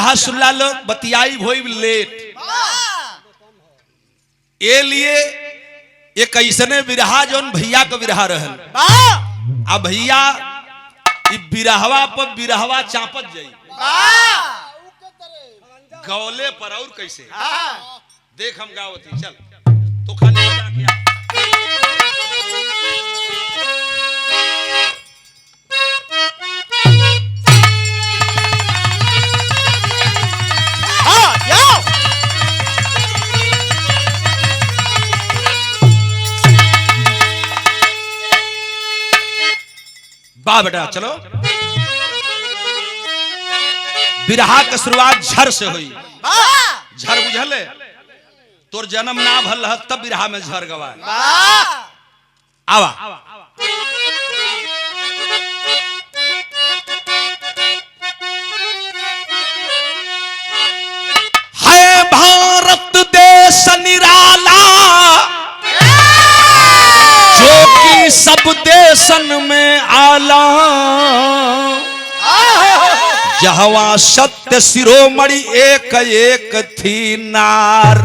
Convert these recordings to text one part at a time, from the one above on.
बिरहा सुनला लो बतियाई भोई लेट ए लिए एक ऐसने बिरहा जौन भैया का बिरहा रहल अब भैया बिरहवा पर बिरहवा चापत जाई गौले पर और कैसे देख हम गावती चल तो खाने क्या बा बेटा चलो बिरहा के शुरुआत झर से हुई झर बुझल तोर जन्म ना भल रह तब बिरहा में झर गवा आवा है भारत देश निराला जो कि सब देशन में आला जहवा सत्य शिरोमणि एक एक थी नार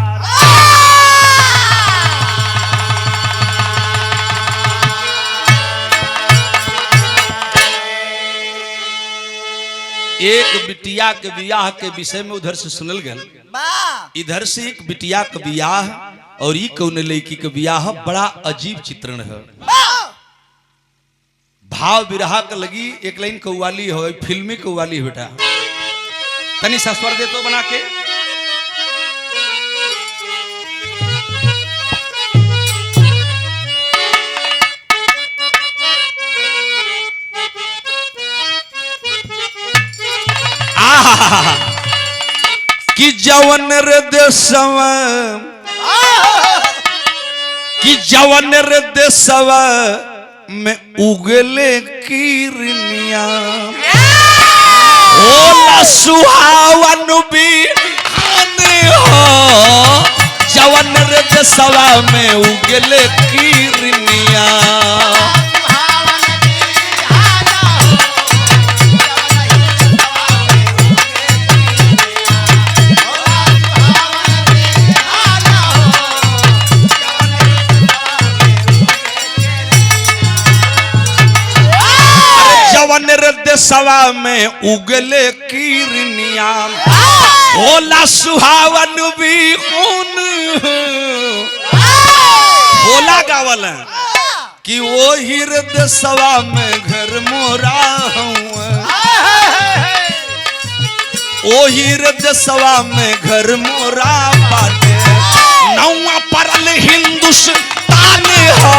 एक बिटिया के बियाह के विषय में उधर से सुनल गल इधर से एक बिटिया का बियाह और ई कौन लड़की के बियाह बड़ा अजीब चित्रण है भाव बिरहा का लगी एक लाइन कव्वाली हो फिल्मी कव्वाली बेटा तनी सा स्वर दे तो बना के कि जवन रे देशवा कि जवन रे देशवा में उगले किरनिया होला सुहावन बिहान हो जवन रे देशवा में उगले किरनिया सवा में उगले किरनिया होला सुहावन भी खून होला गावल कि वो हृदय सवा में घर मोरा ओ हृदय सवा में घर मोरा बाटे नौवा परल हिंदुस्तान हो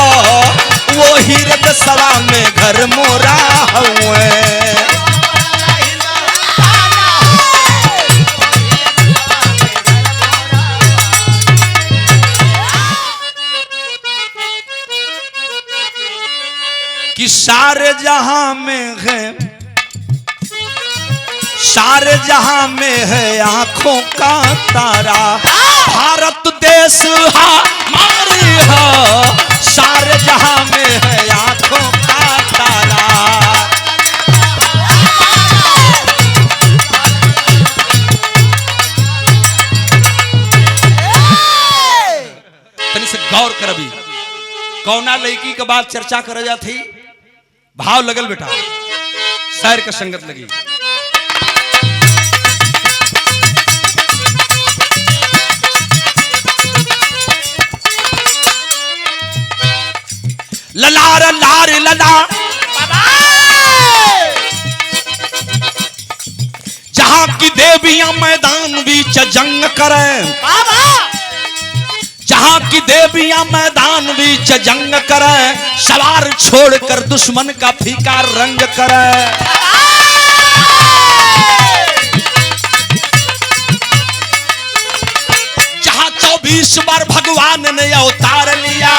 वो हृदय सवा में घर मोरा हुए कि सारे जहां में है सारे जहां में है आंखों का तारा भारत देश हमारी है सारे जहां में है आंखों का तारा तनी से गौर करबी कौना लड़की के बाद चर्चा कर जा थी भाव लगल बेटा शायर का संगत लगी ललार लार लला जहां की देवियां मैदान बीच जंग करें जहां की देवियां मैदान बीच जंग करें सवार छोड़कर दुश्मन का फीका रंग करें जहां 24 बार भगवान ने अवतार लिया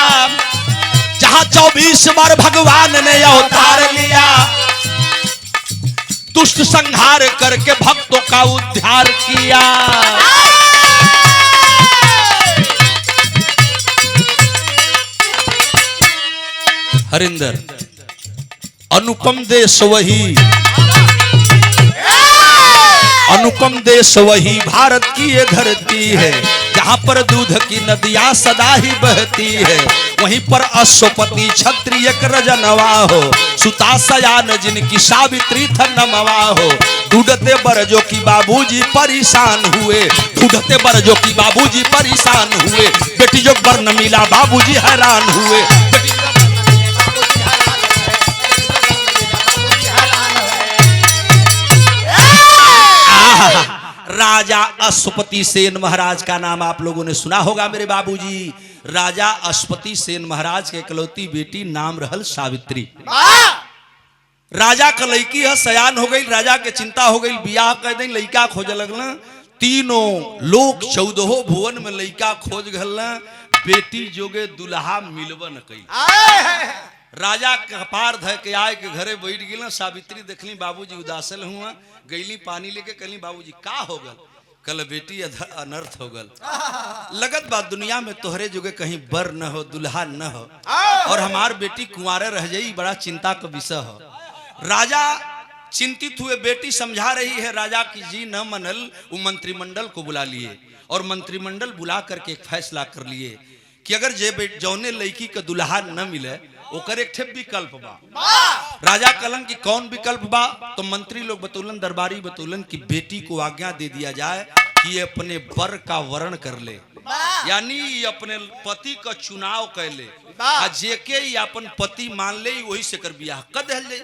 जहां 24 बार भगवान ने अवतार लिया दुष्ट संहार करके भक्तों का उद्धार किया हरिंदर अनुपम देश वही अनुपम देश वही भारत की ये धरती है, जहाँ पर दूध की नदियाँ सदा ही बहती है। वहीं पर अश्वपति क्षत्रिय रजनवा हो, सुता सयान जिनकी सावित्री थनमवा हो। ढूंढते बरजो की बाबूजी परेशान हुए, ढूंढते बरजो की बाबूजी परेशान हुए। बेटी जो बर न मिला बाबूजी हैरान हुए। राजा अश्वपति सेन महाराज का नाम आप लोगों ने सुना होगा मेरे बाबूजी। राजा अश्वपति सेन महाराज के इकलौती बेटी नाम रहल सावित्री। राजा का लड़की है सयान हो गई, राजा के चिंता हो गई, बियाह कर दी, लड़का खोज लगल। तीनों लोक 14 भुवन में लड़का खोज गल, बेटी जोगे दुल्हा मिलबन कई। राजा कपार धय के आए के घरे बैठ गई। सावित्री देखली बाबूजी उदासल हुआ, गईली पानी लेके कहली बाबूजी का हो गल? कल बेटी अनर्थ हो गल। लगत बात दुनिया में तोहरे जोगे कहीं बर न हो, दुल्हा न हो, और हमार बेटी कुंवारे रह जाई, बड़ा चिंता का विषय हो। राजा चिंतित हुए, बेटी समझा रही है राजा की जी न मनल। वो मंत्रिमंडल को बुला लिए और मंत्रिमंडल बुला करके एक फैसला कर लिए कि अगर जे जौने लड़की का दुल्हा न मिले ओकर एक ठे विकल्प बा। राजा कलन की कौन विकल्प बा? तो मंत्री लोग बतौलन, दरबारी बतौलन कि बेटी को आज्ञा दे दिया जाए कि ये अपने वर का वरण कर ले, यानी अपने पति का चुनाव कर ले, जेके अपन पति मान ले वही से कर बियाह कर दे।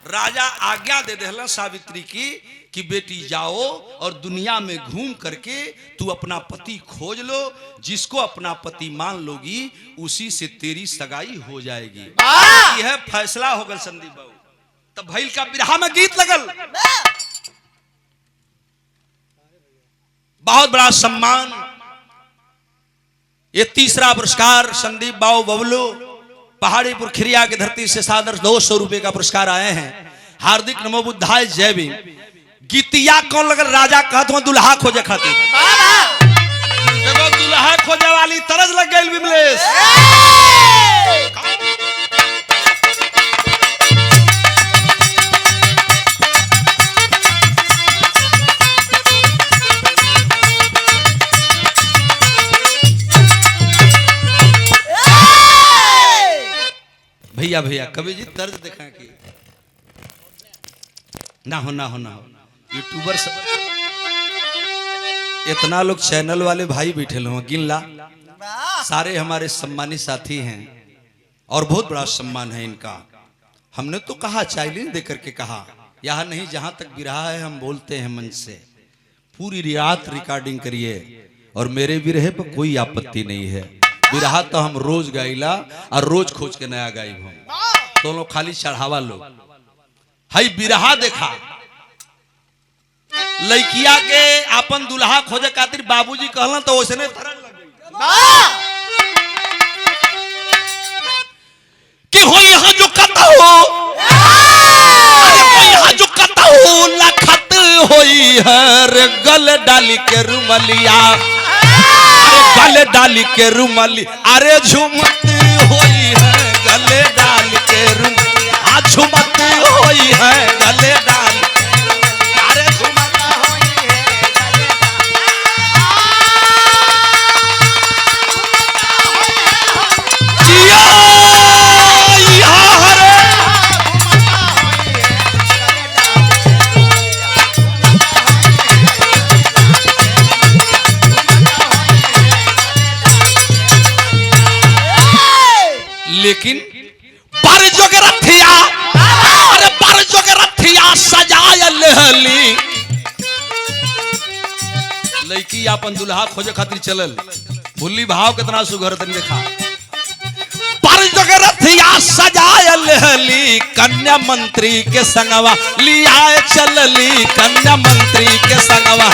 राजा आज्ञा दे देला सावित्री की कि बेटी जाओ और दुनिया में घूम करके तू अपना पति खोज लो, जिसको अपना पति मान लोगी उसी से तेरी सगाई हो जाएगी। यह फैसला हो गल संदीप बाबू। तब भैल का बिरहा में गीत लगल। बहुत बड़ा सम्मान, ये तीसरा पुरस्कार संदीप बाबू बबलू पहाड़ीपुर खिरिया की धरती से सादर 200 रुपए का पुरस्कार आए हैं। हार्दिक नमो बुद्धाय जय भीम। गीतिया कौन लगल? राजा कहत हुआ दुल्हा खोजे खातिर। देखो दुल्हा खोजे वाली तरज लग गई विमलेश। भैया भैया कवि जी तर्ज देखा कि ना हो ना हो ना हो। यूट्यूबर इतना लोग चैनल वाले भाई बैठे हो गिनला, सारे हमारे सम्मानित साथी हैं और बहुत बड़ा सम्मान है इनका। हमने तो कहा चाइल्ड दे करके कहा, यहाँ नहीं जहां तक बिरहा है हम बोलते हैं मन से। पूरी रात रिकॉर्डिंग करिए और मेरे बिरहे पर कोई आपत्ति नहीं है। बिरहा तो हम रोज गाइला और रोज खोज के नया गाई हम तो लोग खाली चढ़ावा लोग। हई बिरहा देखा लड़किया के अपन दुल्हा खोजे खातिर बाबूजी कहलन तो वैसे कि हो यहाँ जो कता हो, यहाँ जो कता हो लखत होई है रे गल डाली के रुमलिया, गले डाली के रुमाली, अरे झुमत होई है गले डाल के रुम, झुमत होई है गले डाल, अरे झुमत होई है गले लेकिन पर जोगरथिया, अरे पर जोगरथिया सजाय लेहली। लड़की अपन दुल्हा खोजे खातिर चलल, भूली भाव कितना सुघर तन देखा। पर जोगरथिया सजाय लेहली, कन्या मंत्री के संगवा लिया चलली, कन्या मंत्री के संगवा।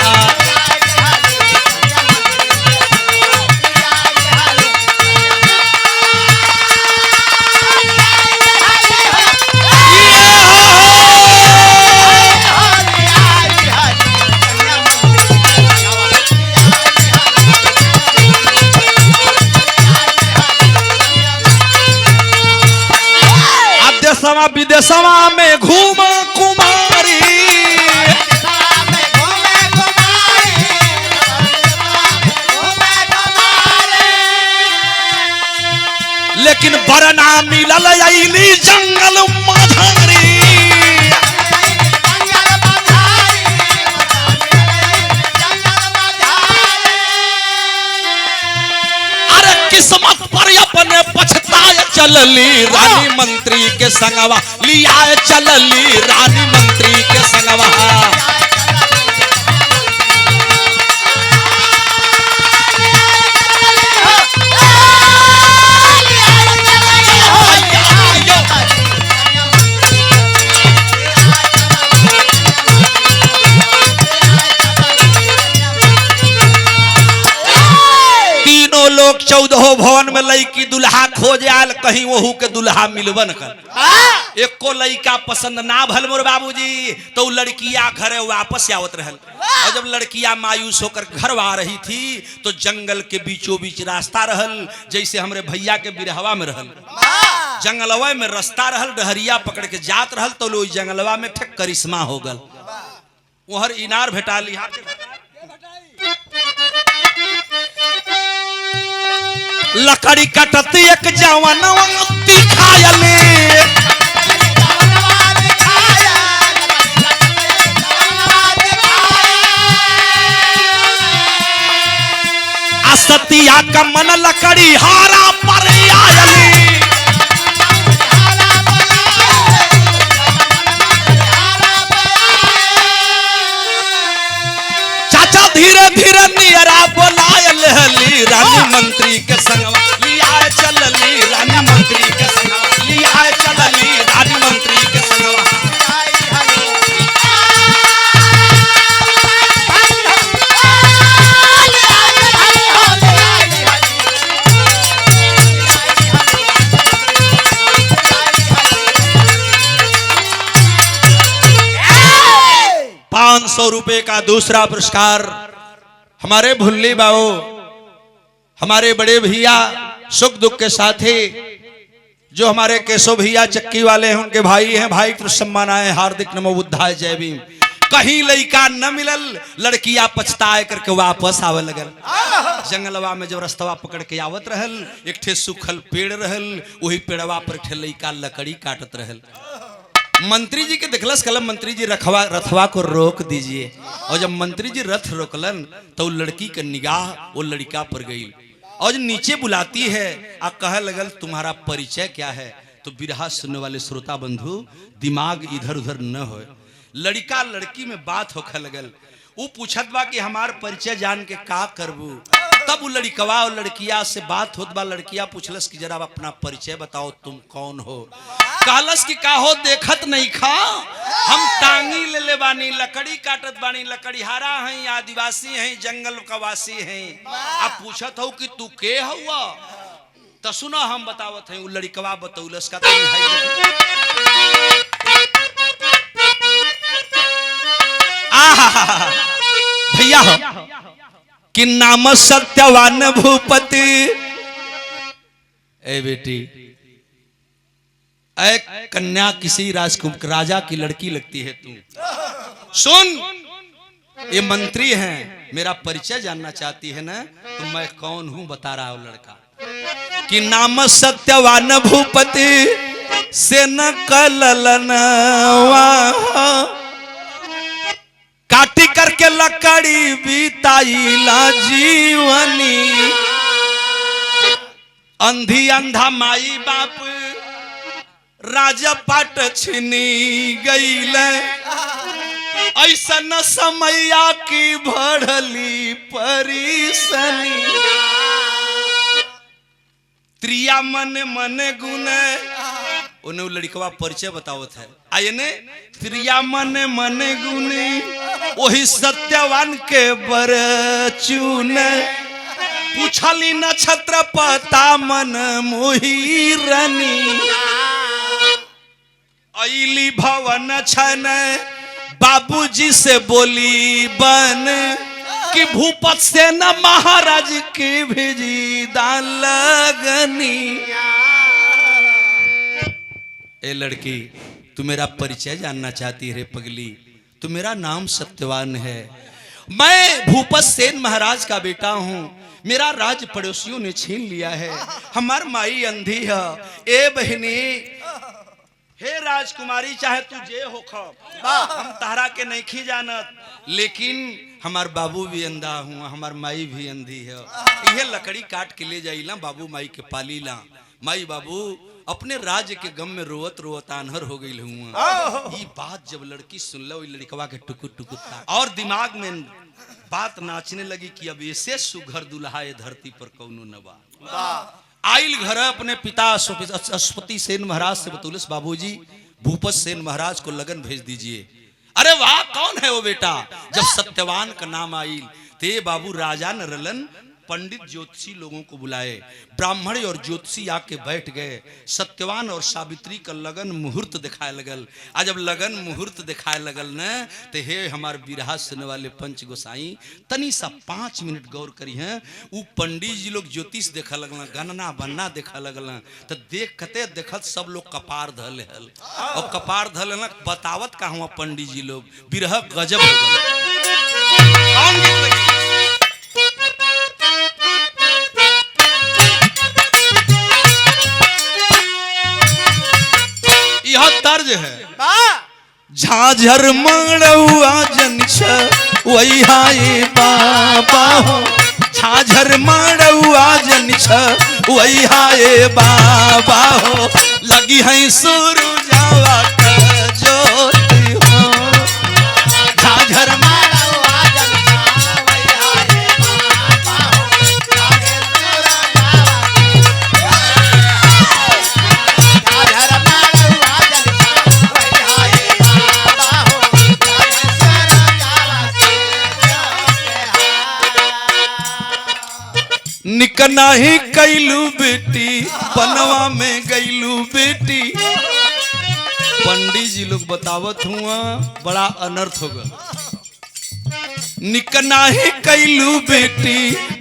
विदेशवा में घूमा कुमारी, पर ना मिलल अइली जंगल मझारी। किस्मत पर अपने पछताए चलली रानी मंत्री के संगवा, लिया चलली रानी मंत्री के संगवा। लोग 14 भवन में लड़की दुल्हा खोज आयल, कहीं वहू के दुल्हा मिलबन कर। एको लड़का पसंद ना भल मोर बाबूजी, तो लड़किया घरे वापस आवत रहल। और जब लड़किया मायूस होकर घर आ रही थी तो जंगल के बीचों बीच रास्ता रहल, जैसे हमरे भैया के बिरहवा में रहल जंगलवा में रास्ता रहल, डहरिया पकड़ के जात रहल तो लो जंगलवा में ठेक करिश्मा हो गल। वहर इनार भेटा ली, लकड़ी कटती एक जवानवा दिखायले, असतिया का मन लकड़ी हारा पर आयली। चाचा धीरे धीरे नियरा बोलायल हली रानी मंत्री के संगवा, लिया चलली रानी मंत्री के संगवा, लिया चलली रानी मंत्री के संगवा। ₹500 का दूसरा पुरस्कार हमारे भुल्ली बाबू, हमारे बड़े भैया सुख दुख के साथी जो हमारे केशव भैया चक्की वाले हैं, उनके भाई हैं, भाई तो सम्मान आए, हार्दिक नमो बुद्धाय जय भीम। कहीं लड़का न मिलल, लड़कियां पछताए करके वापस आवे लगल। जंगलवा में जब रास्तवा पकड़ के आवत रहल, एक ठे सूखल पेड़ रहल, वही पेड़वा पर ठे लड़का लकड़ी काटत रहल। मंत्री जी के देखलस, कलम मंत्री जी रथवा को रोक दीजिए। और जब मंत्री जी रथ रोकलन तो लड़की का निगाह वो लड़का पर गई और जो नीचे बुलाती है आ कह लगल तुम्हारा परिचय क्या है। तो बिरहा सुनने वाले श्रोता बंधु दिमाग इधर उधर न हो, लड़का लड़की में बात होखे लगल। वो पूछत बा कि हमार परिचय जान के का करबू। तब वो लड़कवा और लड़किया से बात होत बा। लड़किया पूछलस कि जरा अपना परिचय बताओ, तुम कौन हो। कहलस कि का हो देखत नहीं खा, हम टांगी ले ले बानी, लकड़ी काटत बानी, लकड़ीहारा हैं, आदिवासी हैं, जंगल का वासी हैं। अब पूछत हो कि तू के हुआ, तो सुना हम बतावत हैं। वो लड़कवा बतौलस का भैया हो कि नाम सत्यवान भूपति। ए बेटी, ए कन्या किसी राजकुमार राजा की लड़की लगती है तू। सुन, ये मंत्री हैं, मेरा परिचय जानना चाहती है ना, तो मैं कौन हूं बता रहा हूं। लड़का कि नाम सत्यवान भूपति से न कललनवा, काटी करके लकड़ी बीताईला जीवनी। अंधी अंधा माई बाप राजा पाट छिनी गईल, ऐसा न समैया की भड़ली परिसनी। त्रिया मन मन गुण, उन्हें लड़कवा परिचय बतावत है। आयने त्रिया मन मन गुण, वही सत्यवान के बर चून। पूछली नक्षत्र पता मन मोहिरनी। अली भवन छन बाबूजी से बोली बन, कि भूपत से न महाराज की भेजी दान लगनी। ए लड़की, तू मेरा परिचय जानना चाहती है रे पगली। तू मेरा नाम सत्यवान है, मैं भूपत सेन महाराज का बेटा हूँ। मेरा राज पड़ोसियों ने छीन लिया है, हमार माई अंधी है। ए बहनी, हे राजकुमारी, चाहे तू जे हो हम तारा के नहीं खी जानत, लेकिन हमार बाबू भी अंधा हुआ, हमार माई भी अंधी है। यह लकड़ी काट के ले जाइला, बाबू माई के पाली ला। माई बाबू अपने राज्य के गम में रोवत रोवत आन्हर हो गई हुआ। ये बात जब लड़की सुन लो, लड़कवा के टुकुर टुकुर और दिमाग में बात नाचने लगी कि अब ऐसे सुघर दुल्हा धरती पर कौनो न बा। आइल घर अपने पिता अश्वपति सेन महाराज से बतौलस, बाबूजी भूपत सेन महाराज को लगन भेज दीजिए। अरे वाह, कौन है वो बेटा? जब सत्यवान का नाम आइल ते बाबू राजा न रलन पंडित ज्योतिषी लोगों को बुलाए। ब्राह्मण और ज्योतिषी आके बैठ गए। सत्यवान और सावित्री का लगन मुहूर्त दिखाए लगल। आज जब लगन मुहूर्त दिखाए लगल न, तो हे हमारे बिरहा सुनने वाले पंच गोसाई, तनी सा 5 मिनट गौर करी हैं। वो पंडित जी लोग ज्योतिष देखा लगल, गणना बनना देखा लगल, तो देखते देखत सब लोग कपार धल हल। और कपार धल बतावत का हुआ पंडित जी लोग, बिरहा गजब हो गल। कौन गीत लगी? यह तर्ज है, झाझर मड़ुआ जन वही हाय बाबा हो, झाझर मड़ुआ जन वही हाय बाबा हो, लगी है सूरजावा का ज्योति हो। झाझर मड़ुआ जन वही हाय बाबा निकना ही कैलू बेटी, बनवा में गैलू बेटी। पंडित जी लोग बतावत हुआ, बड़ा अनर्थ होगा। निकना ही कैलू बेटी,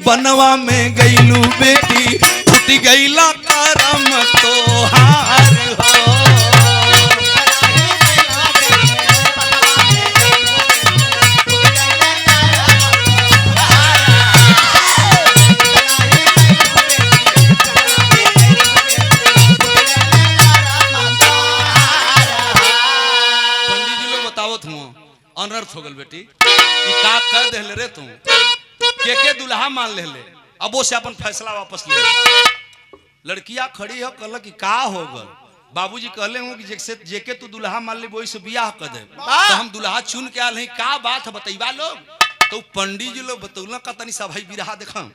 बनवा में गैलू बेटी, फुट गैला करम तोहार हो। अनर्थ हो गल बेटी, का कर दे रे तू के दुल्हा मान ले ले, अब वो से अपन फैसला वापस ले। लड़कियां खड़ी हो, कहल कि का हो गल? बाबूजी कहले हूँ कि जैसे जेके तू दुल्हा मान ले वही से बियाह कर दे, तो हम दुल्हा चुन के आल हैं। का बात है बतैबा लोग? तो पंडित जी लोग बतौल का तनी सा भाई बिरहा देखा।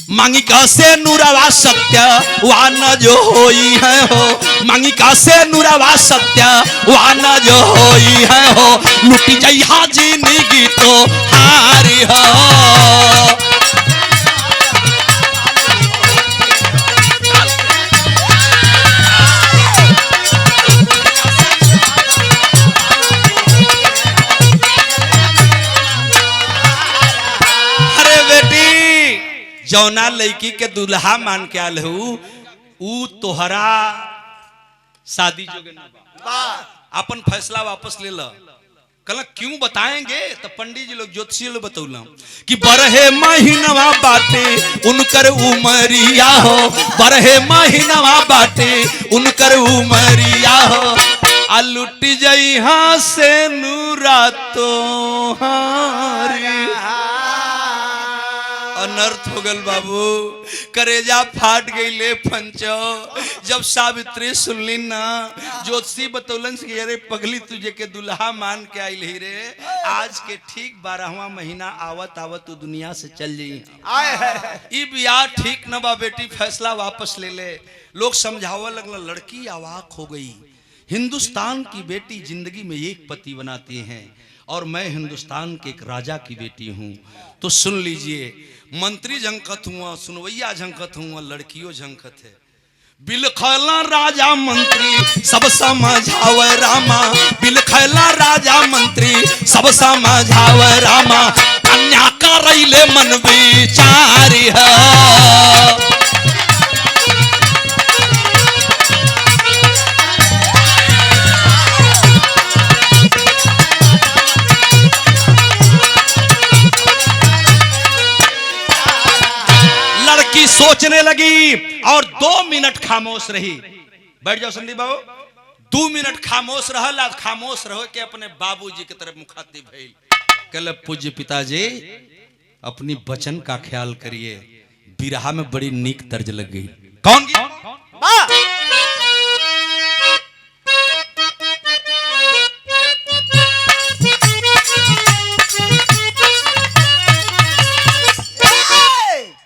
मांगी का से नूरवा सत्य वान जो होई है हो, मांगी का से नूरवा सत्य वान जो होई है हो, लुटी जाई हाजी निगी तो हारी हो। जौना लड़की के दुल्हा मान के आल हूँ, ऊ तोहरा शादी जोगे ना बा। अपन फैसला वापस ले ला। कल क्यों बताएंगे? तो पंडित जी लोग ज्योतिषी लोग बतौला कि बरहे महीनवा बाटे उनकर उमरिया हो, बरहे महीनवा बाटे उनकर उमरिया हो, आ लुट जाई हाँ से नूरा तोहारी। अनर्थ हो गल बाबू, करेजा फाट गई ले पंचो। जब सावित्री सुनली ना, ज्योतिषी बतौलन से अरे पगली तुझे के दुल्हा मान के आई ही रे, आज के ठीक 12वां महीना आवत आवत तू दुनिया से चल जाई। ई बियाह ठीक न बा बेटी, फैसला वापस ले ले। लोग समझावा लगला, लड़की अवाक हो गई। हिंदुस्तान की बेटी जिंदगी में एक पति बनाती हैं, और मैं हिंदुस्तान के एक राजा की बेटी हूँ। तो सुन लीजिए, मंत्री झंकत हुआ, सुनवैया झंकत हुआ, लड़कियों झंकत है। बिलखैला राजा मंत्री सब समझावे रामा, बिलखैला राजा मंत्री सब समझावे रामा, कन्या करैले मन विचारी है। सोचने लगी और 2 मिनट खामोश रही। बैठ जाओ संदीप बाबू। 2 मिनट खामोश रहल। आज खामोश रहो के अपने बाबूजी की तरफ मुखातिब भइल। कहले पूज्य पिताजी अपनी बचन का ख्याल करिए, बिरहा में बड़ी नीक तर्ज लग गई। कौन की?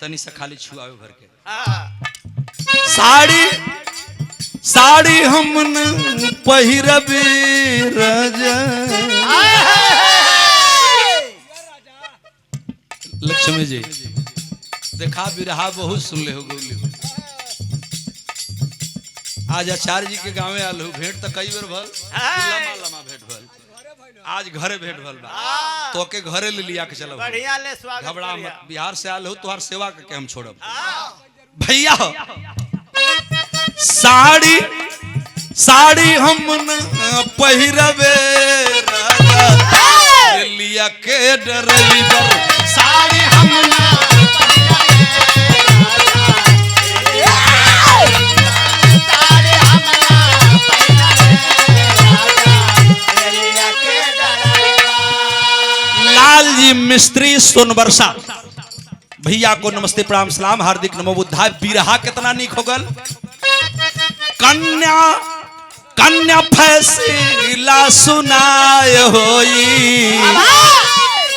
तनी से खाली छुआवे भर के साड़ी हमन पहिरबे राजा। लक्ष्मी जी देखा बिरहा बहुत सुन ले हो गोली। आज आचार्य जी के गाँव आल हो, भेंट तो कई बार भल, लमा भेंट भल, आज घरे भेंट भल बा। तो के घरे ले लिया के चलो, बढ़िया ले स्वागत, घबरा मत। बिहार से आल हो, तुहार सेवा करके हम छोड़ब भैया। साड़ी हमन पहिरबे राजा, लिया के ड्राइवर साड़ी हमन लाल जी मिस्त्री सोनबरसा भैया को नमस्ते प्रणाम सलाम हार्दिक नमो बुद्धाय। बिरहा कितना नीक हो गल। कन्या फैसला सुनाय होई।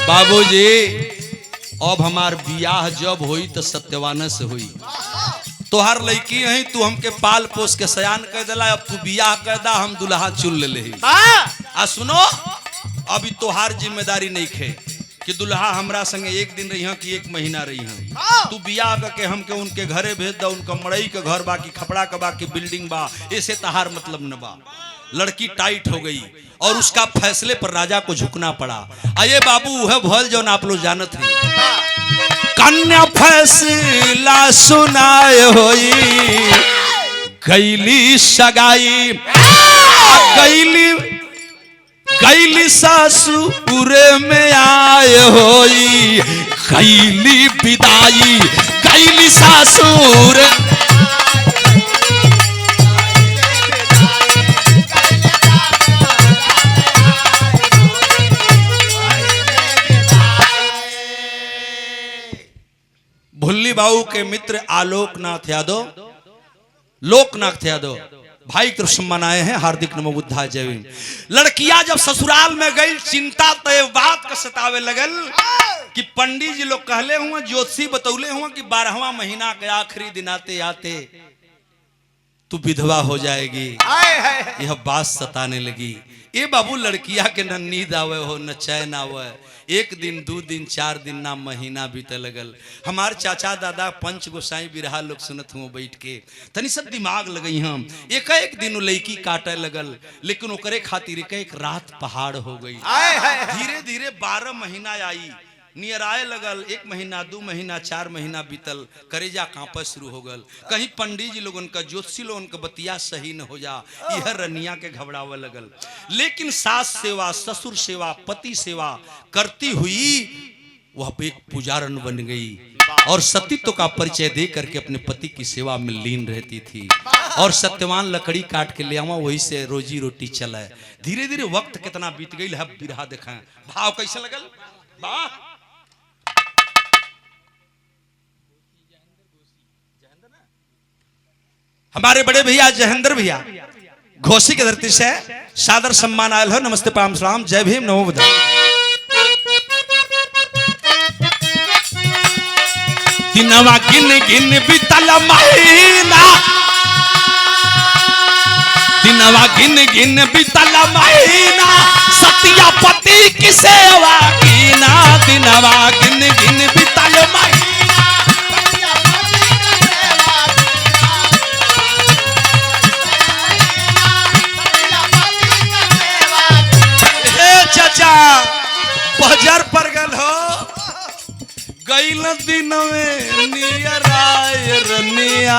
बाबूजी अब हमार बियाह जब होई तो सत्यवान से होई। तोहार लड़की है, तू हमके पाल पोस के सयान कर दिला, अब तू बियाह कर दा, हम दुल्हा चुन ले ले। आ सुनो, अभी तोहार जिम्मेदारी नहीं खे कि दुल्हा हमरा संगे 1 दिन रही कि 1 महीना रही। तू बियाह करके हमके उनके घरे भेज दा। उनका मड़ई के घर बाकी खपड़ा के बाकी बिल्डिंग बा, ऐसे तहार मतलब न बा। लड़की टाइट हो गई और उसका फैसले पर राजा को झुकना पड़ा। अये बाबू वह भल जो आप लोग जानत हैं। कन्या फैसला सुनाए होई, गैली सगाई गैली सासुरे में आए होई, गैली विदाई गैली सासुर। भुल्ली बाबू के मित्र आलोकनाथ यादव, लोकनाथ यादव भाई तरफ सम्मान आए हैं, हार्दिक नमो बुद्धाय जय भीम। लड़कियां जब ससुराल में गई, चिंता तो बात का सतावे लगल कि पंडित जी लोग कहले हुए, ज्योतिषी बतौले हुए कि 12वां महीना के आखिरी दिन आते आते तू विधवा हो जाएगी। यह बात सताने लगी। ये बाबू लड़किया के न नींद आवे हो न चैन आवे। 1 दिन 2 दिन 4 दिन ना महीना बीते लगल। हमार चाचा दादा पंच गोसाई बिरहा लोग सुनत हुए बैठ के, तनी सब दिमाग लगई हम। एक दिन लड़की काटे लगल, लेकिन ओकरे खातिर एक रात पहाड़ हो गई। धीरे धीरे 12 महीना आई, नियर आए लगल। 1 महीना 2 महीना 4 महीना बीतल, करेजा कांपे शुरू हो गल। कहीं पंडित जी लोगन का ज्योतिषी लोगन का बतिया सही न हो जा, यह रनिया के घबरावे लगल। लेकिन सास सेवा ससुर सेवा पति सेवा करती हुई वह एक पुजारन बन गई और सतीत्व का परिचय दे करके अपने पति की सेवा में लीन रहती थी। और सत्यवान लकड़ी काट के ले आवा, वही से रोजी रोटी चले। धीरे धीरे वक्त कितना बीत गई है, बिरहा देखा भाव कैसे लगल। वाह, हमारे बड़े भैया जहेंद्र भैया घोसी की धरती से सादर सम्मान आयल हो। नमस्ते प्रणाम सलाम जय भीम नमो बुद्धाय। दिनवा गिन गिन बीतल महीना, दिनवा गिन गिन बीतल महीना, सतिया पति की सेवा कीना। दिनवा गिन गिन बीतल महीना, बजर पर गल हो गईल दिन में नियराय रनिया।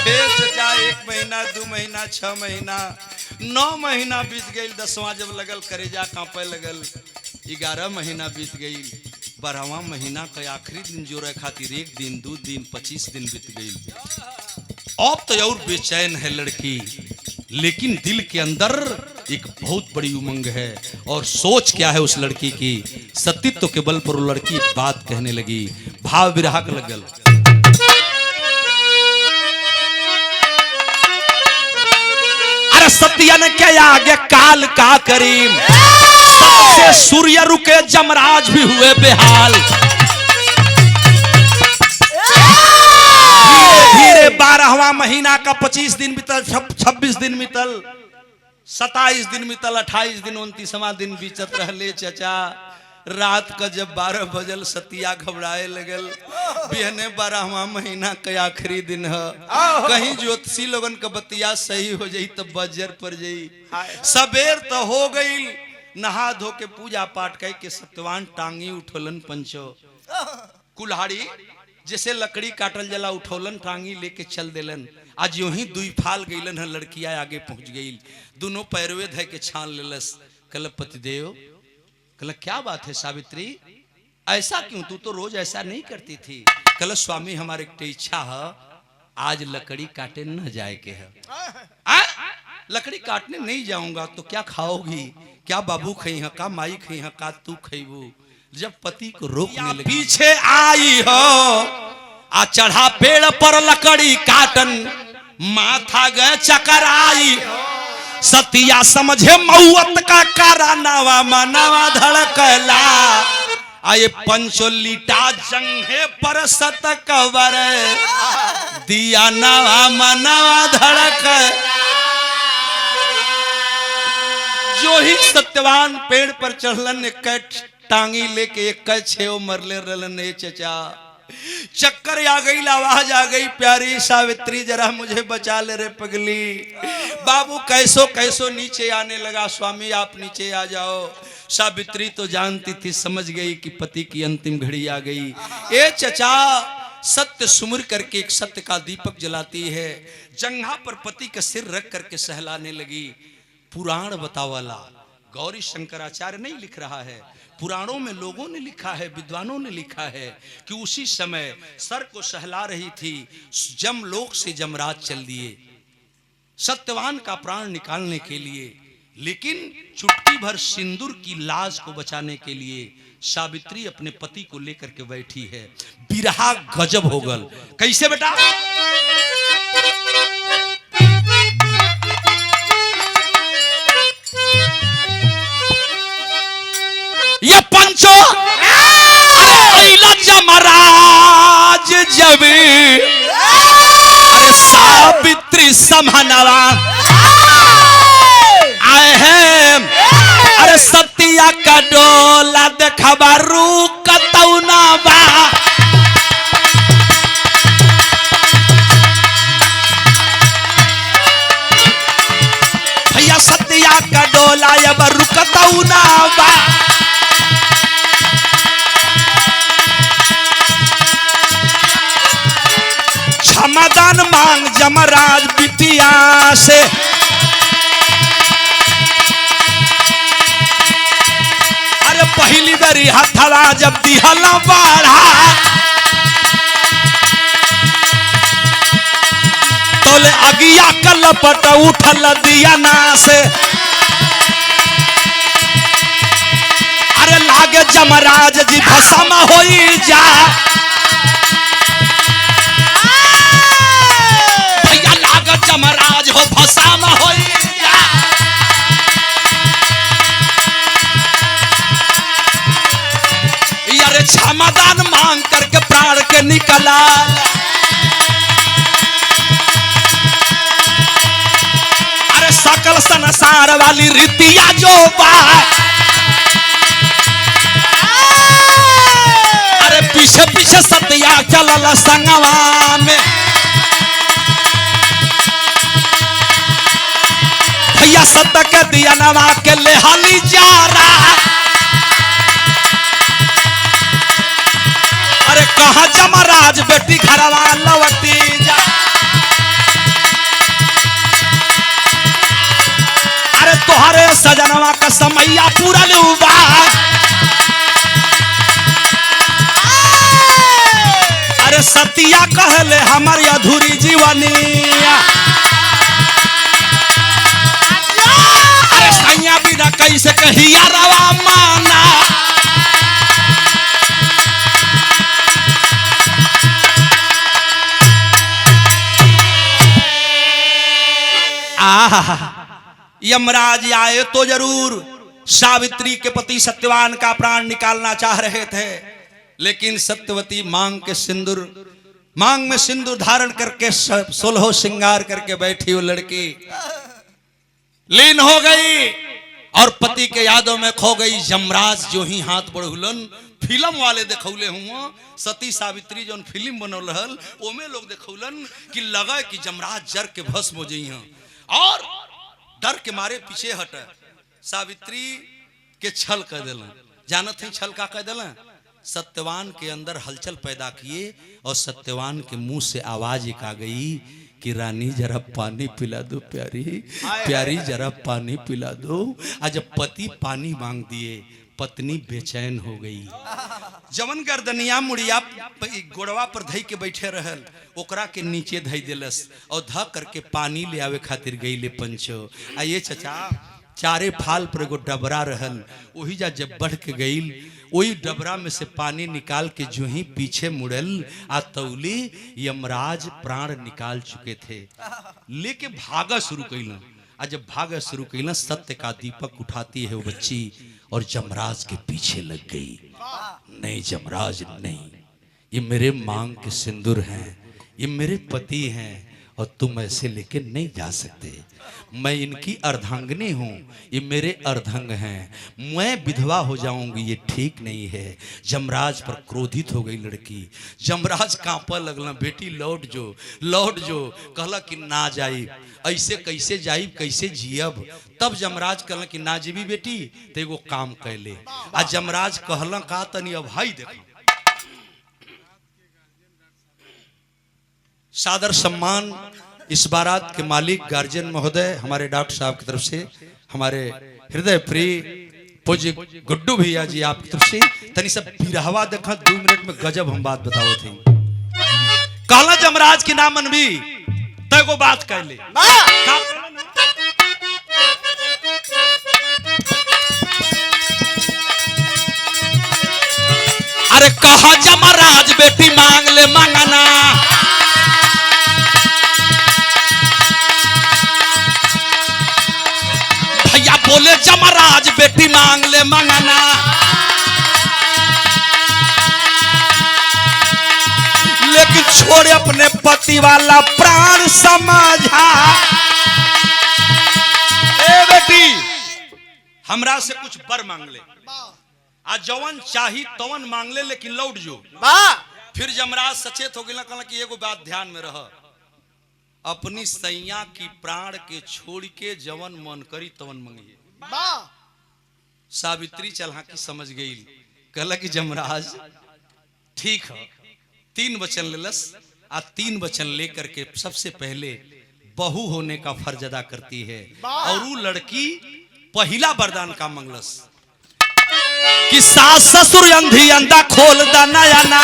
1 महीना 2 महीना 6 महीना 9 महीना बीत गई। 10वां जब लगल करेजा कांपे लगल। 11 महीना बीत गई। 12वां महीना का आखिरी दिन जोड़े खातिर 1 दिन 2 दिन 25 दिन बीत गई। अब तो और बेचैन है लड़की, लेकिन दिल के अंदर एक बहुत बड़ी उमंग है। और सोच क्या है उस लड़की की, सतीत्व के बल पर वो लड़की एक बात कहने लगी, भाव विराग लगल। अरे सत्यन के आगे काल का करीम, सबसे सूर्य रुके जमराज भी हुए बेहाल। धीरे 12वां महीना का 25 दिन बीतल, 26 दिन बीतल, 27 दिन बीतल, 28 दिन, 29वां दिन बीतत रहले। चचा रात का जब 12 बजल सतिया घबराए लगल, बिहने 12वां महीना का आखिरी दिन है, कहीं ज्योतिषी लोगन का बतिया सही हो जाई तो बजर पर जाई। सबेर तो हो गई, नहा धो के पूजा पाठ करके सत्यवान टांगी उठोलन पंचो। कुल्हाड़ी जैसे लकड़ी काटल जला उठोलन टांगी लेके चल देलन। आज यूं ही 2 फाल गईलन है, लड़कियां आगे पहुंच गई, दोनों पैरवे धय के छान लेलस। कल पतिदेव, कल क्या बात है सावित्री, ऐसा क्यों, तू तो रोज ऐसा नहीं करती थी। कल स्वामी हमारे एक इच्छा है, आज लकड़ी काटे न जाए के है। लकड़ी काटने नहीं जाऊंगा तो क्या खाओगी, क्या बाबू खई है, का माई खई है, का तू खईबू। जब पति को रोकने लगी, पीछे आई हो आ चढ़ा पेड़ पर लकड़ी काटन, माथा गए चकराई। सतिया समझे मौत का कारनावा, मनवा धड़कला। आये पंचो लीटा जंघे पर सतकवर, दिया नवा मनवा धड़क। जो ही सत्यवान पेड़ पर चढ़लन, एक टांगी लेके एक छेव मरले रहलन। चचा चक्कर आ गई, आवाज आ गई, प्यारी सावित्री जरा मुझे बचा ले रे पगली। बाबू कैसो कैसो नीचे आने लगा, स्वामी आप नीचे आ जाओ। सावित्री तो जानती थी, समझ गई कि पति की अंतिम घड़ी आ गई। ए चचा, सत्य सुमिर करके एक सत्य का दीपक जलाती है, जंघा पर पति का सिर रख करके सहलाने लगी। पुराण बतावाला गौरी शंकराचार्य नहीं लिख रहा है, पुराणों में लोगों ने लिखा है, विद्वानों ने लिखा है कि उसी समय सर को सहला रही थी, जमलोक से जमराज चल दिए सत्यवान का प्राण निकालने के लिए। लेकिन चुटकी भर सिंदूर की लाज को बचाने के लिए सावित्री अपने पति को लेकर के बैठी है। बिरहा गजब हो गल। कैसे बेटा? ये पंचो जमराज जब, अरे सावित्री समहनवा आए हैं। अरे सतिया का डोला देखबा रुकतौना बा। भैया सतिया का डोला अब रुकतौना बा। क्षमादान मांग जमराज बिटिया से। अरे पहली बारी हथवा जब दिहला बाढ़ा, तोले अगिया कलपट उठल दिया ना से। अरे लागे जमराज जी भसम होई जा। जमराज हो भसाम हो जा। यारे क्षमादान मांग करके प्राण के निकला। अरे सकल संसार वाली रीतिया जो बा। अरे पीछे पीछे सतिया चलल संगवा में। भैया सत्य के दिया नवा के लेहाली जा रहा। अरे कहा जमराज बेटी घरवा लौटी जा। अरे तोहरे सजनवा का समैया पूरा लुबा। कैसे कहिया रवा माना। यमराज आए तो जरूर सावित्री के पति सत्यवान का प्राण निकालना चाह रहे थे, लेकिन सत्यवती मांग में सिंदूर धारण करके 16 श्रृंगार करके बैठी वो लड़की लीन हो गई और पति के यादों में खो गई। यमराज जो ही हाथ बढ़ुलन, फिल्म वाले देखौले हुआ सती सावित्री जो फिल्म बनल रहल ओमे लोग देखौलन कि लगा कि यमराज जर के भस्म हो जाई और डर के मारे पीछे हट। सावित्री के छल कर दिलन। जानत है छल का कह दिलन? सत्यवान के अंदर हलचल पैदा किए और सत्यवान के मुंह से आवाज एक आ गई कि रानी जरा पानी पिला दो, प्यारी प्यारी जरा पानी पिला दो। आज जब पति पानी मांग दिए, पत्नी बेचैन हो गई। जवन गर्दनिया मुड़िया गोड़वा पर धई के बैठे रहल ओकरा के नीचे धई दिलस और ध करके पानी ले आवे खातिर गई ले पंचो। आ ये चचा चारे फाल पर एगो डबरा रहल, वही जा जब बढ़ के गई वही डबरा में से पानी निकाल के जो ही पीछे मुड़ल आ तौली यमराज प्राण निकाल चुके थे। लेके भागा शुरू कैलन। आज जब भागा शुरू कैलन सत्य का दीपक उठाती है वो बच्ची और यमराज के पीछे लग गई। नहीं यमराज नहीं, ये मेरे मांग के सिंदूर हैं, ये मेरे पति हैं और तुम ऐसे लेके नहीं जा सकते। मैं इनकी अर्धांगिनी हूँ, ये मेरे अर्धांग हैं, मैं विधवा हो जाऊंगी, ये ठीक नहीं है। यमराज पर क्रोधित हो गई लड़की। यमराज कांपा लगला, बेटी लौट जो कहला कि ना जाई, ऐसे कैसे जाई, कैसे जियब। तब यमराज कहला कि ना जीवी बेटी तो एगो काम कैले। आज यमराज कहला का तनी अब भाई देखो सादर सम्मान इस बारात के मालिक गार्जियन महोदय हमारे डॉक्टर साहब की तरफ से, हमारे हृदय प्रिय पूज्य गुड्डू भैया जी आपकी तरफ से तनी सब बिरहवा देखा 2 मिनट में गजब हम बात बताओ थे। कहला यमराज की नाम मनबी तय को बात कर ले। अरे कहा यमराज बेटी मांग ले मांगना, भैया बोले यमराज बेटी मांग ले मांगना। लेकिन छोड़े अपने पति वाला प्राण समझा। ए बेटी हमरा से कुछ बर मांग ले, आज जवन चाही तवन मांग ले, लेकिन लौट जो। फिर यमराज सचेत हो गया, कहला कि एगो बात ध्यान में रह, अपनी सैया की प्राण के छोड़ के जवन मन करी तवन मंगिए। सावित्री चलाकी समझ गई, कहला कि यमराज ठीक है। 3 वचन लेलस आ 3 वचन लेकर के सबसे पहले बहू होने का फर्ज अदा करती है। और वो लड़की पहला वरदान का मंगलस कि सास ससुर अंधी अंधा खोल दा नया ना।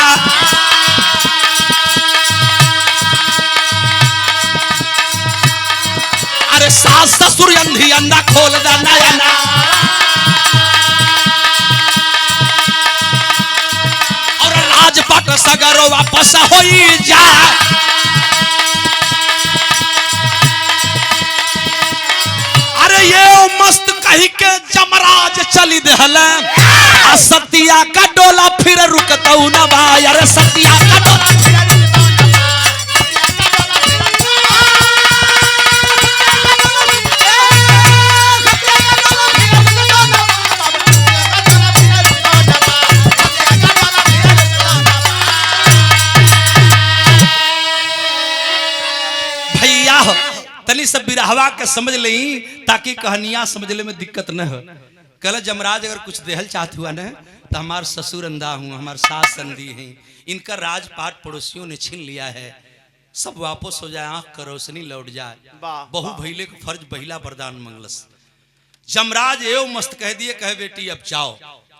अरे सास ससुर अंधी अंधा खोल दा नया ना। और राजपाट सगरो वापस होई जा। अरे ये मस्त कही के यमराज चली दहल, सतिया का डोला फिर रुकता न बा। अरे सतिया का डोला भैया तनी सब बिरहवा के समझ लई ताकि कहानियां समझले में दिक्कत न हो। कहला यमराज अगर कुछ देहल चाहत हुआ न तो हमारे ससुर अंधा हूँ, हमारे सास संधी हैं, इनका राजपाट पड़ोसियों ने छीन लिया है, सब वापस हो जाए, आंख का रोशनी लौट जाए। बहु भैले को फर्ज बहिला वरदान मंगलस। यमराज एवं मस्त कह दिए, कहे बेटी अब जाओ,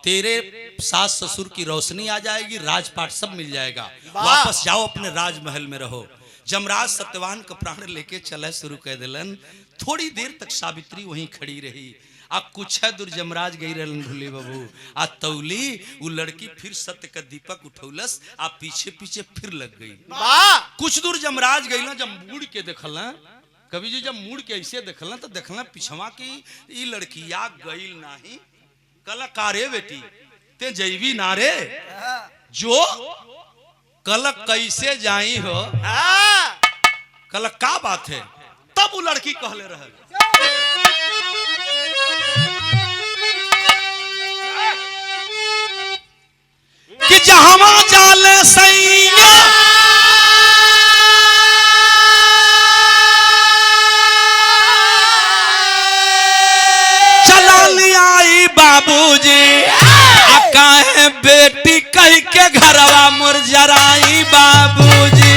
तेरे सास ससुर की रोशनी आ जाएगी, राजपाट सब मिल जाएगा, वापस जाओ अपने राजमहल में रहो। यमराज सत्यवान का प्राण लेके चले शुरू कर दिलन। थोड़ी देर तक सावित्री वहीं खड़ी रही। आ कुछ दूर जमराज गई रहलन ढोली बाबू आ तौली वो लड़की फिर सत्य का दीपक उठौलस आ पीछे पीछे फिर लग गई। कुछ दूर जमराज गई ना, जब मुड़ के देखल कभी जी जब मुड़ के ऐसे देखल तो देखल पिछवा की ई लड़किया गई नहीं। कल कारे बेटी ते जैवी नारे जो कल कैसे जाई हो, कल का बात है। तब वो लड़की कहले रहे कि जहां जाले सैया चला लिया बाबूजी काहे बेटी कह के घरवा मुरझराई बाबूजी।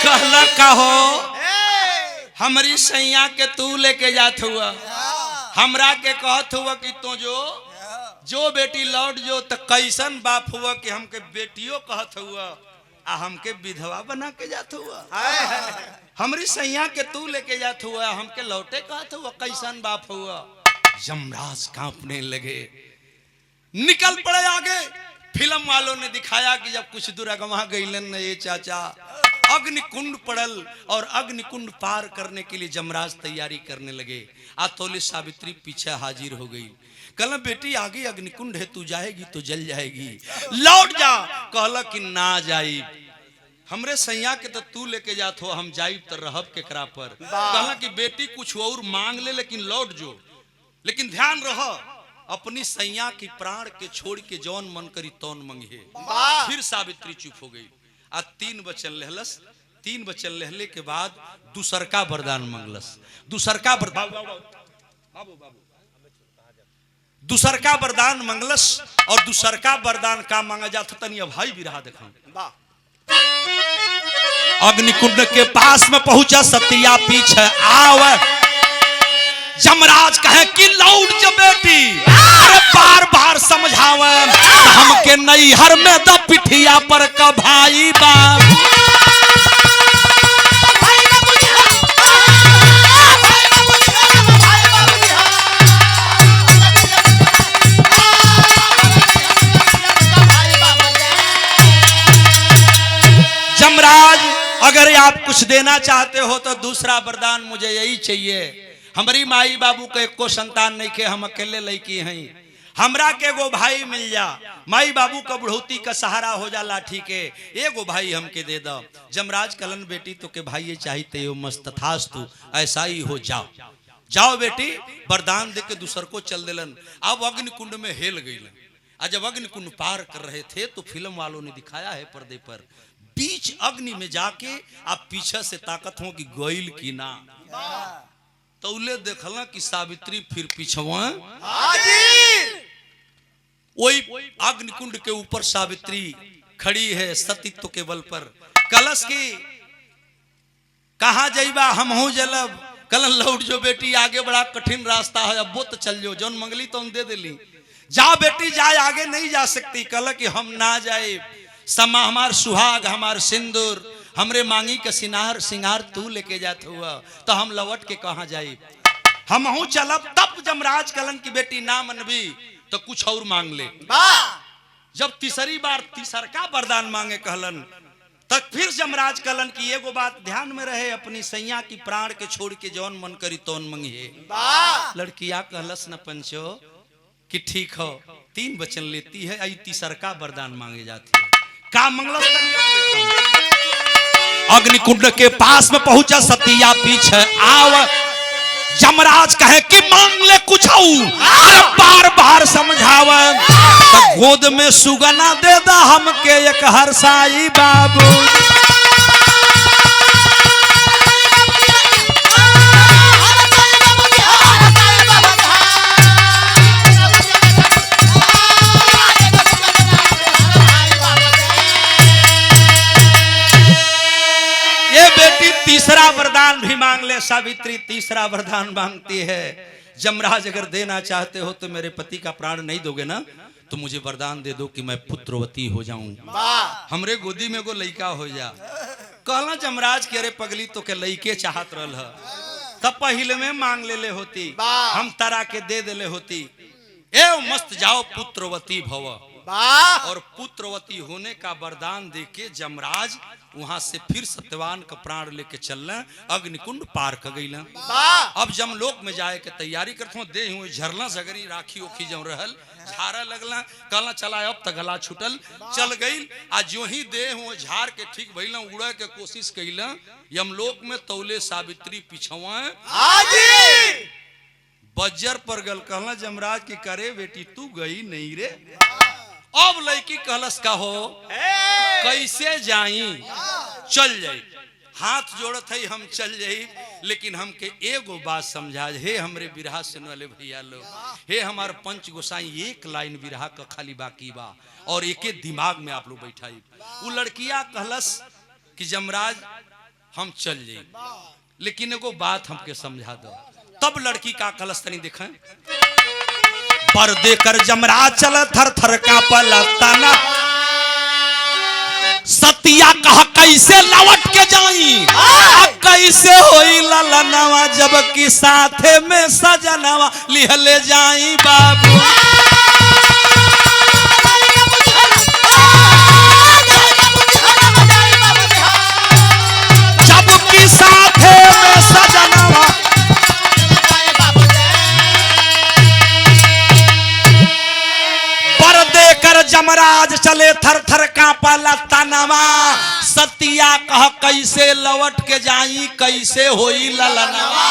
कहला कहो हमारी सैया के तू लेके जात हुआ, हमरा के कहत हुआ कि तो जो बेटी लौट जो तो कैसन बाप हुआ कि हमके बेटियों कहत हुआ आ हमके विधवा बना के जात हुआ। हमारी सैया के तू लेके जात हुआ, हमके लौटे कहत हुआ, कैसन बाप हुआ। यमराज कांपने लगे, निकल पड़े आगे। फिल्म वालों ने दिखाया कि जब कुछ दूर अगवा गईलन ये चाचा अग्निकुंड पड़ल और अग्निकुंड पार करने के लिए जमराज तैयारी करने लगे। आतोली सावित्री पीछे हाजिर हो गई। कहला बेटी आगे अग्निकुंड है, तू जाएगी तो जल जाएगी, लौट जा। कहला कि ना जाई, हमरे सैया के तो तू लेके जात हो, हम जाइब तो रहब केकरा पर। कहला कि बेटी कुछ और मांग ले लेकिन लौट जो, लेकिन ध्यान रह अपनी सैया की प्राण के छोड़ के जौन मन करी तौन मंगे। फिर सावित्री चुप हो गई। आज 3 वचन लहलस। 3 वचन लहले के बाद दूसरका वरदान मंगलस। दूसरका वरदान मंगलस और दूसरका वरदान का मांगा जाता तनी भाई भी रहा देखा। अग्निकुंड के पास में पहुंचा, सतिया पीछे आव। जमराज कहे कि लौट जो बेटी, अरे बार बार समझावे हमके नैहर में द पिठिया पर का भाई बाप। जमराज अगर आप कुछ देना चाहते हो तो दूसरा वरदान मुझे यही चाहिए। हमारी माई बाबू के एको संतान नहीं के, हम अकेले लड़की हैं, हमरा के एगो भाई मिल जा। माई बाबू का बुढ़ौती का सहारा हो जा लाठी के, एगो भाई हमके दे दो। जमराज कलन बेटी तो के भाई ये चाहिए हो मस्तथास्तु, ऐसा ही हो जाओ। जाओ बेटी, वरदान दे के दूसर को चल दिलन। अब अग्निकुंड में हेल गईलन। आज जब अग्निकुंड पार कर रहे थे तो फिल्म वालों ने दिखाया है पर्दे पर, बीच अग्नि में जाके आप पीछे से ताकत हो कि गोइल की ना। तौले देखला कि सावित्री फिर पीछवा वही अग्निकुंड के ऊपर सावित्री खड़ी है सतीत्व के बल पर। कलश की कहा जाइबा हम हो जलब, कलन लौट जो बेटी, आगे बड़ा कठिन रास्ता है, अब वो तो चल जो, जौन मंगली तो हम दे दिली। जा बेटी जाए, आगे नहीं जा सकती। कल कि हम ना जाए, समा हमार सुहाग हमार सिंदूर हमरे मांगी का सिंगार तू लेके जात हुआ तो हम लौट के कहा जाए, हम हूं चलब। तब जमराज कलन की बेटी ना मनबी तो कुछ और मांग ले। जब तीसरी बार तीसरका वरदान मांगे कहलन, तक फिर जमराज कलन की एगो बात ध्यान में रहे, अपनी सैया की प्राण के छोड़ के जौन मन करी तौन मंगिए। लड़किया कहलस न पंचो कि ठीक हो, 3 वचन लेती है, आई तीसरका वरदान मांगे जाती है। का मंगलस अग्निकुंड के पास में पहुंचा, सतिया पीछे आव। जमराज कहे कि मांग ले कुछ और, बार बार समझावे तो गोद में सुगना दे दा हमके एक हरसाई बाबू। तीसरा भी मांग ले सावित्री तीसरा वरदान मांगती है। जमराज अगर देना चाहते हो तो मेरे पति का प्राण नहीं दोगे ना, तो मुझे वरदान दे दो कि मैं पुत्रवती हो जाऊं, हमरे गोदी में को लइका हो जा। कहला जमराज के अरे पगली तो के लइके चाहत रहल है, तब पहले में मांग ले होती, हम तारा के दे देले होती। ए मस्त जाओ पुत्रवती भव। और पुत्रवती होने का वरदान देके जमराज वहां से फिर सत्यवान का प्राण लेके चलना, अग्निकुंड पार कर गई। अब जमलोक में जाए के तैयारी करते दे हुए झरना सगरी राखी ओखी जो रहल झारा लगला, कहला चला अब तक गला छुटल चल गई। आज जो ही दे हुए झार के ठीक भइल उड़े के कोशिश कैला, यमलोक में तौले सावित्री पिछवा बज्जर पर गल। कहला जमराज की करे बेटी तू गई नहीं रे। अब लड़की कहलस का हो कैसे जाई, चल जाई, हाथ जोड़त है हम चल जाई, लेकिन हमके एगो बात समझा। हे हमरे बिरहा सुन वाले भैया लोग, हे हमार पंच गोसाई एक लाइन बिरहा का खाली बाकी बा और एके दिमाग में आप लोग बैठाई। वो लड़किया कहलस कि जमराज हम चल जाई, लेकिन एगो बात हमके समझा दो। तब लड़की का कहलस तनी देखें, पर देकर जमराज चल थर थर का पलताना, सतिया कहा कैसे लौट के जाई, कैसे होई ललनवा जबकि साथे में सजनवा लिहले जाई बाबू। जबकि साथे में सजनवा जमराज चले थर थर कांपा लतानवा, सतिया कह कैसे लौट के जाई कैसे होई ललनवा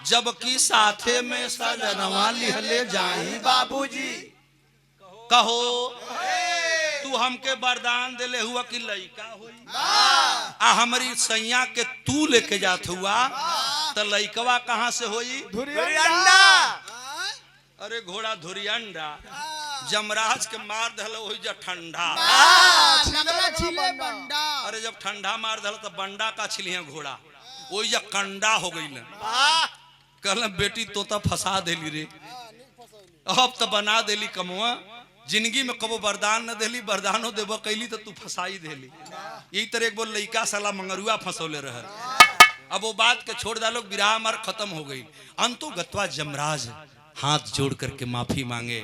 जबकि साथे में सजनवा लिहले जाई बाबूजी। कहो तू हमके वरदान देले हुआ कि लइका होई, आ हमारी सैया के तू लेके जात हुआ तो लइकवा कहां से होई, धुरियंडा। अरे घोड़ा धुरियंडा जमराज के मार दल हो जा ठंडा, अरे जब ठंडा मार दल तो बंडा का छिलिया घोड़ा वो जा कंडा हो गई। कहल बेटी तो फंसा देली रे, अब तो बना देली कमुआ, जिंदगी में कबो वरदान न देली, वरदानो देव कैली तो तू फंसाई देली। यही तरह एक बोल लइका साला मंगरुआ फंसौले रह। अब वो बात के छोड़ डालो, विराह मार खत्म हो गई। अंतो गत्वा जमराज हाथ जोड़ करके माफी मांगे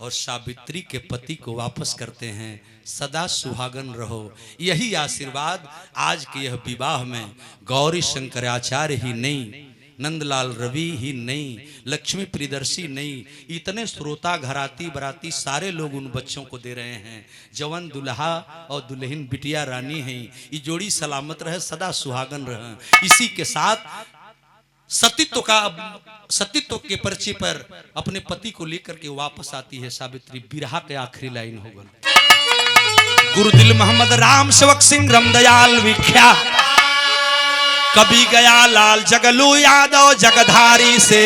और सावित्री के पति को वापस करते हैं। सदा सुहागन रहो, यही आशीर्वाद आज के यह विवाह में गौरी शंकराचार्य ही नहीं, नंदलाल रवि ही नहीं, लक्ष्मी प्रियदर्शी नहीं, इतने श्रोता घराती बराती सारे लोग उन बच्चों को दे रहे हैं। जवन दुल्हा और दुल्हन बिटिया रानी हैं, ये जोड़ी सलामत रहे, सदा सुहागन रहे। इसी के साथ सतीत्व के पर्चे पर अपने पति को लेकर के वापस आती है सावित्री। बिरहा के आखिरी लाइन होगा, गुरुदिल मोहम्मद राम सेवक सिंह रामदयाल विख्या, कभी गया लाल जगलू यादव जगधारी से,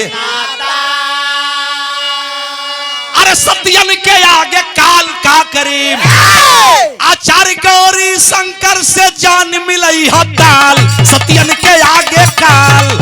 अरे सत्यन के आगे काल का करीब, आचार्य गौरी शंकर से जान मिलई हताल, सत्यन के आगे काल।